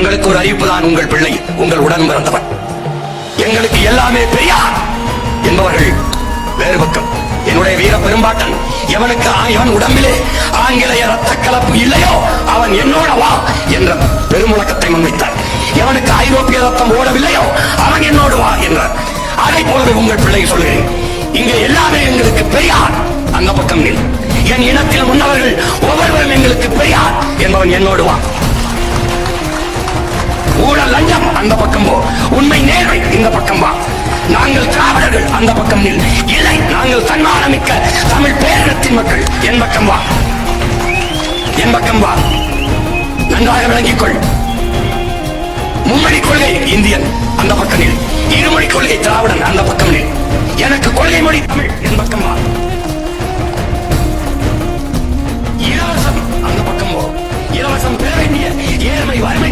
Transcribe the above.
உங்களுக்கு ஒரு அறிவிப்பு தான். உங்கள் பிள்ளை உங்கள் உடன் பிறந்தவன். எங்களுக்கு எல்லாமே பெரியார் என்பவர்கள் வேறு பக்கம். என்னுடைய வீர பெரும்பாட்டன் எவனுக்கு இவன் உடம்பிலே ஆங்கிலேய ரத்த கலப்பு இல்லையோ அவன் என்னோட வா என்ற பெருமுழக்கத்தை முன்வைத்தார். எவனுக்கு ஐரோப்பிய ரத்தம் ஓடவில்லையோ அவன் என்னோடு வா என்றார். அதை போலவே உங்கள் பிள்ளை சொல்கிறேன், இங்கே எல்லாமே எங்களுக்கு பெரியார். அந்த பக்கம் நில். என் இனத்தில் முன்னவர்கள் ஒவ்வொருவரும் எங்களுக்கு பெரியார் என்பவன் என்னோடு வா. ஊழல் லஞ்சம் அந்த பக்கம் போ, உண்மை நேர்மை இந்த பக்கம் வா. நாங்கள் திராவிடர்கள் அந்த பக்கம் நில். இல்லை, நாங்கள் தன்மானமிக்க தமிழ் பேரினத்தின் மக்கள் என் பக்கம் வா. என் பக்கம் வா. நன்றாக விளங்கிக் கொள். மும்மொழி கொள்கை இந்தியன் அந்த பக்கம் நில். இருமொழி கொள்கை திராவிடன் அந்த பக்கம் நில். எனக்கு கொள்கை மொழி தமிழ் என் பக்கம் வா. இலவசம் அந்த பக்கம் போ. இலவசம் பெற வேண்டிய ஏழ்மை வறுமை